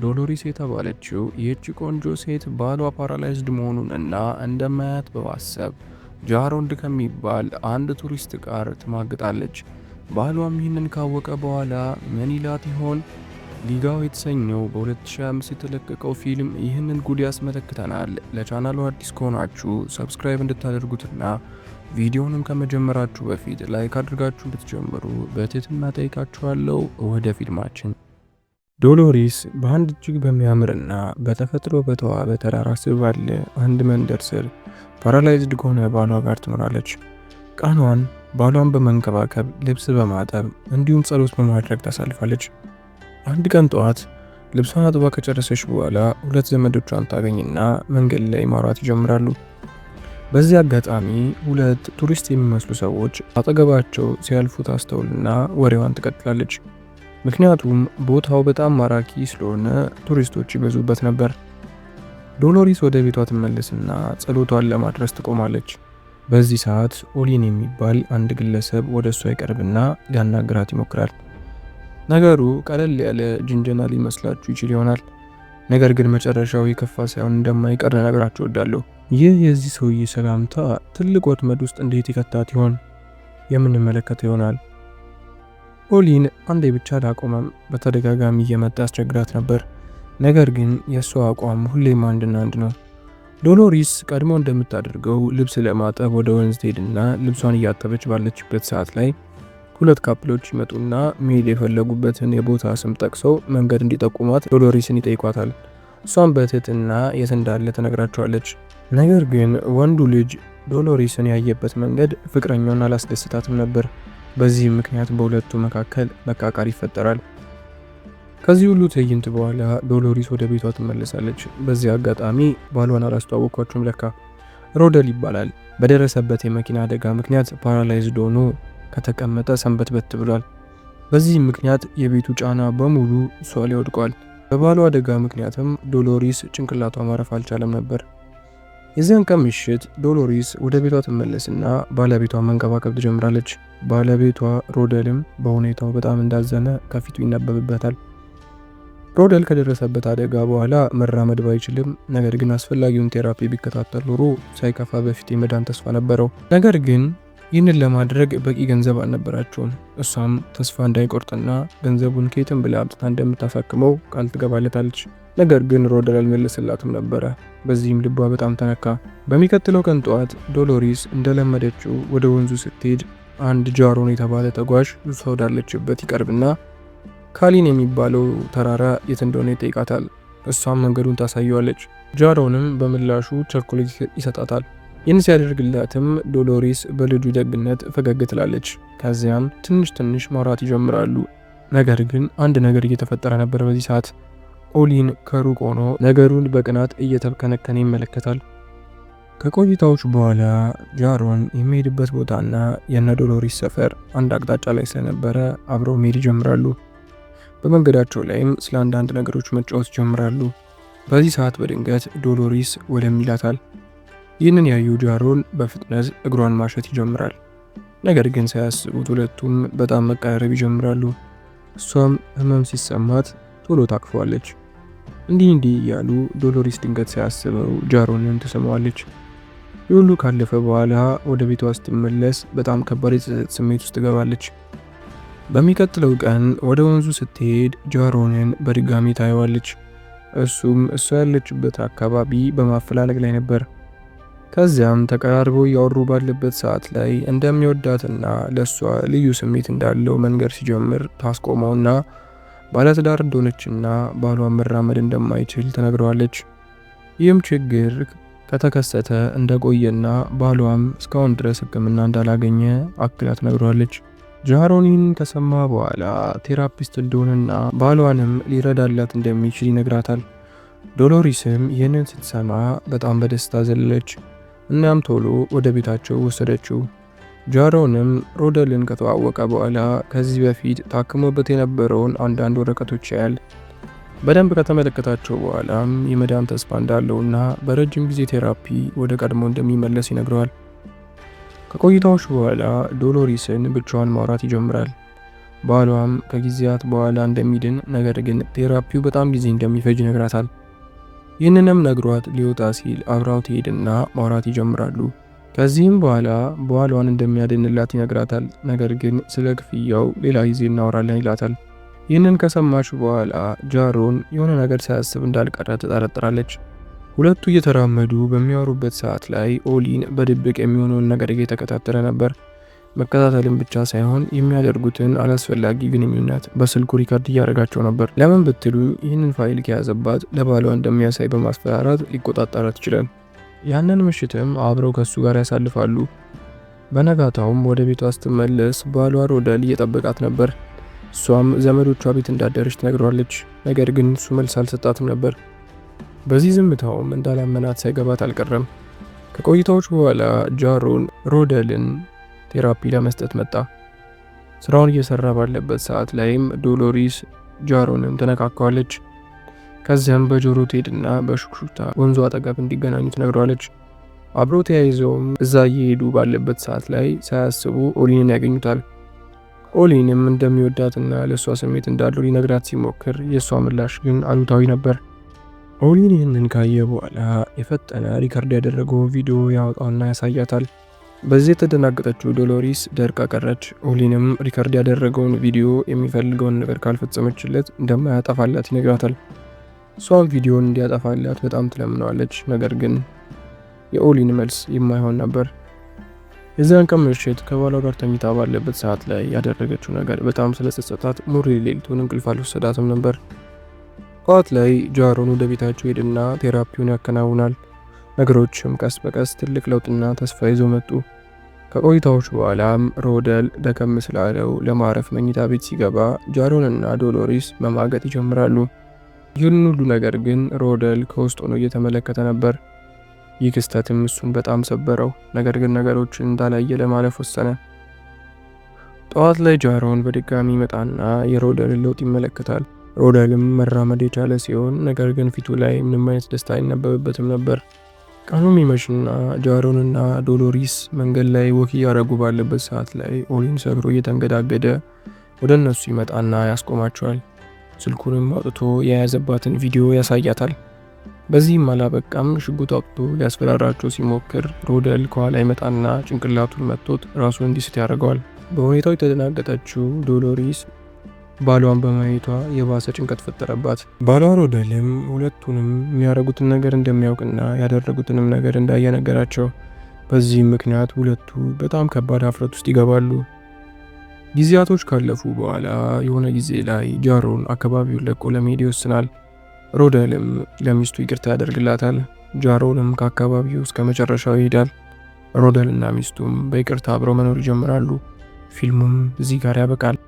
ዶሎሪስ የተባለችው ይህች ቆንጆ ሴት ባሏ ፓራላይዝድ መሆኑንና እንደማያት በማሰብ ጃሮንድ ከሚባል አንድ ቱሪስት ጋር ትማግጣለች። ባሏም ይህንን ካወቀ በኋላ ምን ይላት ይሆን? ሊጋው የተሰኘው በ2005 የተለቀቀው ፊልም ይህንን ጉድ ያስመለክተናል። ለቻናሉ አዲስ ከሆናችሁ ሰብስክራይብ እንድታደርጉትና ቪዲዮንም ከመጀመራችሁ በፊት ላይክ አድርጋችሁ እንድትጀምሩ በትህትና ጠይቃችኋለሁ። ወደ ፊልማችን። ዶሎሪስ በአንድ እጅግ በሚያምርና በተፈጥሮ በተዋበ ተራራ ስር ባለ አንድ መንደር ስር ፓራላይዝድ ከሆነ ባሏ ጋር ትኖራለች። ቀኗን ባሏን በመንከባከብ ልብስ በማጠብ እንዲሁም ጸሎት በማድረግ ታሳልፋለች። አንድ ቀን ጠዋት ልብሷን አጥባ ከጨረሰች በኋላ ሁለት ዘመዶቿን ታገኝና መንገድ ላይ ማውራት ይጀምራሉ። በዚህ አጋጣሚ ሁለት ቱሪስት የሚመስሉ ሰዎች አጠገባቸው ሲያልፉ ታስተውልና ወሬዋን ትቀጥላለች። ምክንያቱም ቦታው በጣም ማራኪ ስለሆነ ቱሪስቶች ይበዙበት ነበር። ዶሎሪስ ወደ ቤቷ ትመለስና ጸሎቷን ለማድረስ ትቆማለች። በዚህ ሰዓት ኦሊን የሚባል አንድ ግለሰብ ወደ እሷ ይቀርብና ሊያናግራት ይሞክራል። ነገሩ ቀለል ያለ ጅንጀና ሊመስላችሁ ይችል ይሆናል። ነገር ግን መጨረሻው የከፋ ሳይሆን እንደማይቀር ልነግራችሁ እወዳለሁ። ይህ የዚህ ሰውዬ ሰላምታ ትልቅ ወጥመድ ውስጥ እንዴት ይከታት ይሆን? የምንመለከተው ይሆናል። ኦሊን አንዴ ብቻ አላቆመም። በተደጋጋሚ እየመጣ ያስቸግራት ነበር። ነገር ግን የእሷ አቋም ሁሌም አንድና አንድ ነው። ዶሎሪስ ቀድሞ እንደምታደርገው ልብስ ለማጠብ ወደ ወንዝ ትሄድና ልብሷን እያጠበች ባለችበት ሰዓት ላይ ሁለት ካፕሎች ይመጡና መሄድ የፈለጉበትን የቦታ ስም ጠቅሰው መንገድ እንዲጠቁሟት ዶሎሪስን ይጠይቋታል። እሷም በትህትና የት እንዳለ ትነግራቸዋለች። ነገር ግን ወንዱ ልጅ ዶሎሪስን ያየበት መንገድ ፍቅረኛውን አላስደስታትም ነበር። በዚህም ምክንያት በሁለቱ መካከል መቃቃር ይፈጠራል። ከዚህ ሁሉ ትዕይንት በኋላ ዶሎሪስ ወደ ቤቷ ትመለሳለች። በዚህ አጋጣሚ ባሏን አላስተዋወቅኳችሁም። ለካ ሮደል ይባላል። በደረሰበት የመኪና አደጋ ምክንያት ፓራላይዝድ ሆኖ ከተቀመጠ ሰንበትበት ብሏል። በዚህም ምክንያት የቤቱ ጫና በሙሉ እሷ ላይ ወድቋል። በባሏ አደጋ ምክንያትም ዶሎሪስ ጭንቅላቷ ማረፍ አልቻለም ነበር። የዚያን ቀን ምሽት ዶሎሪስ ወደ ቤቷ ትመለስና ባለቤቷን መንከባከብ ትጀምራለች። ባለቤቷ ሮደልም በሁኔታው በጣም እንዳዘነ ከፊቱ ይነበብበታል። ሮደል ከደረሰበት አደጋ በኋላ መራመድ ባይችልም፣ ነገር ግን አስፈላጊውን ቴራፒ ቢከታተል ኖሮ ሳይከፋ በፊት የመዳን ተስፋ ነበረው። ነገር ግን ይህንን ለማድረግ በቂ ገንዘብ አልነበራቸውም። እሷም ተስፋ እንዳይቆርጥና ገንዘቡን ከየትም ብላ አምጥታ እንደምታሳክመው ቃል ትገባለታለች። ነገር ግን ሮደል አልመለስላትም ነበረ። በዚህም ልቧ በጣም ተነካ። በሚቀጥለው ቀን ጠዋት ዶሎሪስ እንደለመደችው ወደ ወንዙ ስትሄድ አንድ ጃሮን የተባለ ተጓዥ እሷ ወዳለችበት ይቀርብና ካሊን የሚባለው ተራራ የት እንደሆነ ይጠይቃታል። እሷም መንገዱን ታሳየዋለች። ጃሮንም በምላሹ ቸኮሌት ይሰጣታል። ይህን ሲያደርግላትም ዶሎሪስ በልጁ ደግነት ፈገግ ትላለች። ከዚያም ትንሽ ማውራት ይጀምራሉ። ነገር ግን አንድ ነገር እየተፈጠረ ነበር። በዚህ ሰዓት ኦሊን ከሩቅ ሆኖ ነገሩን በቅናት እየተከነከነ ይመለከታል። ከቆይታዎች በኋላ ጃሮን የሚሄድበት ቦታና የነ ዶሎሪስ ሰፈር አንድ አቅጣጫ ላይ ስለነበረ አብረው መሄድ ይጀምራሉ። በመንገዳቸው ላይም ስለ አንዳንድ ነገሮች መጫወት ይጀምራሉ። በዚህ ሰዓት በድንገት ዶሎሪስ ወለም ይላታል። ይህንን ያዩ ጃሮን በፍጥነት እግሯን ማሸት ይጀምራል። ነገር ግን ሳያስቡት ሁለቱም በጣም መቀራረብ ይጀምራሉ። እሷም ህመም ሲሰማት ቶሎ ታቅፈዋለች። እንዲህ እያሉ ዶሎሪስ ድንገት ሳያስበው ጃሮንን ትስመዋለች። ይህ ሁሉ ካለፈ በኋላ ወደ ቤቷ ስትመለስ በጣም ከባድ የጸጸት ስሜት ውስጥ ትገባለች። በሚቀጥለው ቀን ወደ ወንዙ ስትሄድ ጃሮንን በድጋሚ ታየዋለች። እሱም እሷ ያለችበት አካባቢ በማፈላለግ ላይ ነበር። ከዚያም ተቀራርበው እያወሩ ባለበት ሰዓት ላይ እንደሚወዳትና ለእሷ ልዩ ስሜት እንዳለው መንገር ሲጀምር ታስቆመውና ባለትዳር እንደሆነችና ባሏን መራመድ እንደማይችል ትነግረዋለች። ይህም ችግር ከተከሰተ እንደቆየና ባሏም እስካሁን ድረስ ሕክምና እንዳላገኘ አክላ ትነግረዋለች። ጃሮኒን ከሰማ በኋላ ቴራፒስት እንደሆነና ባሏንም ሊረዳላት እንደሚችል ይነግራታል። ዶሎሪስም ይህንን ስትሰማ በጣም በደስታ ዘለለች። እናም ቶሎ ወደ ቤታቸው ወሰደችው። ጃሮንም ሮደልን ከተዋወቀ በኋላ ከዚህ በፊት ታክሞበት የነበረውን አንዳንድ ወረቀቶች ያያል። በደንብ ከተመለከታቸው በኋላም የመዳን ተስፋ እንዳለውና በረጅም ጊዜ ቴራፒ ወደ ቀድሞ እንደሚመለስ ይነግረዋል። ከቆይታዎች በኋላ ዶሎሪስን ብቻዋን ማውራት ይጀምራል። ባሏም ከጊዜያት በኋላ እንደሚድን ነገር ግን ቴራፒው በጣም ጊዜ እንደሚፈጅ ይነግራታል። ይህንንም ነግሯት ሊወጣ ሲል አብራው ትሄድና ማውራት ይጀምራሉ። ከዚህም በኋላ ባሏን እንደሚያድንላት ይነግራታል። ነገር ግን ስለ ክፍያው ሌላ ጊዜ እናወራለን ይላታል። ይህንን ከሰማች በኋላ ጃሮን የሆነ ነገር ሳያስብ እንዳልቀረ ትጠረጥራለች። ሁለቱ እየተራመዱ በሚያወሩበት ሰዓት ላይ ኦሊን በድብቅ የሚሆነውን ነገር እየተከታተለ ነበር። መከታተልን ብቻ ሳይሆን የሚያደርጉትን አላስፈላጊ ግንኙነት በስልኩ ሪከርድ እያደረጋቸው ነበር። ለምን ብትሉ ይህንን ፋይል ከያዘባት ለባሏ እንደሚያሳይ በማስፈራራት ሊቆጣጠራት ይችላል። ያንን ምሽትም አብረው ከሱ ጋር ያሳልፋሉ። በነጋታውም ወደ ቤቷ ስትመለስ ባሏ ሮደል እየጠበቃት ነበር። እሷም ዘመዶቿ ቤት እንዳደረች ትነግረዋለች። ነገር ግን እሱ መልስ አልሰጣትም ነበር። በዚህ ዝምታውም እንዳላመናት ሳይገባት አልቀረም። ከቆይታዎች በኋላ ጃሮን ሮደልን ቴራፒ ለመስጠት መጣ። ስራውን እየሰራ ባለበት ሰዓት ላይም ዶሎሪስ ጃሮንን ትነካካዋለች። ከዚያም በጆሮ ትሄድና በሹክሹክታ ወንዙ አጠገብ እንዲገናኙ ትነግረዋለች። አብሮ ተያይዘውም እዛ እየሄዱ ባለበት ሰዓት ላይ ሳያስቡ ኦሊንን ያገኙታል። ኦሊንም እንደሚወዳትና ለእሷ ስሜት እንዳለው ሊነግራት ሲሞክር የእሷ ምላሽ ግን አሉታዊ ነበር። ኦሊን ይህንን ካየ በኋላ የፈጠነ ሪከርድ ያደረገው ቪዲዮ ያወጣውና ያሳያታል። በዚህ የተደናገጠችው ዶሎሪስ ደርቃ ቀረች። ኦሊንም ሪከርድ ያደረገውን ቪዲዮ የሚፈልገውን ነገር ካልፈጸመችለት እንደማያጠፋላት ይነግራታል። እሷም ቪዲዮን እንዲያጠፋላት በጣም ትለምነዋለች። ነገር ግን የኦሊን መልስ የማይሆን ነበር። የዚያን ቀን ምሽት ከባሏ ጋር ተኝታ ባለበት ሰዓት ላይ ያደረገችው ነገር በጣም ስለጸጸታት ሙሉ ሌሊቱን እንቅልፍ አልወሰዳትም ነበር። ጠዋት ላይ ጃሮን ወደ ቤታቸው ሄድና ቴራፒውን ያከናውናል። ነገሮችም ቀስ በቀስ ትልቅ ለውጥና ተስፋ ይዘው መጡ። ከቆይታዎች በኋላም ሮደል ደከም ስላለው ለማረፍ መኝታ ቤት ሲገባ ጃሮንና ዶሎሪስ መማገጥ ይጀምራሉ። ይህን ሁሉ ነገር ግን ሮደል ከውስጥ ሆኖ እየተመለከተ ነበር። ይህ ክስተትም እሱን በጣም ሰበረው። ነገር ግን ነገሮችን እንዳላየ ለማለፍ ወሰነ። ጠዋት ላይ ጃሮን በድጋሚ ይመጣና የሮደልን ለውጥ ይመለከታል። ሮደልም መራመድ የቻለ ሲሆን ነገር ግን ፊቱ ላይ ምንም አይነት ደስታ አይነበብበትም ነበር። ቀኑ የሚመሽና ጃሮንና ዶሎሪስ መንገድ ላይ ወክ እያደረጉ ባለበት ሰዓት ላይ ኦሊን ሰክሮ እየተንገዳገደ ወደ እነሱ ይመጣና ያስቆማቸዋል። ስልኩንም አውጥቶ የያዘባትን ቪዲዮ ያሳያታል። በዚህም አላበቃም። ሽጉጥ አውጥቶ ሊያስፈራራቸው ሲሞክር ሮደል ከኋላ ይመጣና ጭንቅላቱን መጥቶት ራሱን እንዲስት ያደርገዋል። በሁኔታው የተደናገጠችው ዶሎሪስ ባሏን በማየቷ የባሰ ጭንቀት ፈጠረባት። ባሏ ሮደልም ሁለቱንም የሚያደርጉትን ነገር እንደሚያውቅና ያደረጉትንም ነገር እንዳየነገራቸው፣ በዚህም ምክንያት ሁለቱ በጣም ከባድ ሀፍረት ውስጥ ይገባሉ። ጊዜያቶች ካለፉ በኋላ የሆነ ጊዜ ላይ ጃሮን አካባቢውን ለቆ ለመሄድ ይወስናል። ሮደልም ለሚስቱ ይቅርታ ያደርግላታል። ጃሮንም ከአካባቢው እስከ መጨረሻው ይሄዳል። ሮደልና ሚስቱም በይቅርታ አብረው መኖር ይጀምራሉ። ፊልሙም እዚህ ጋር ያበቃል።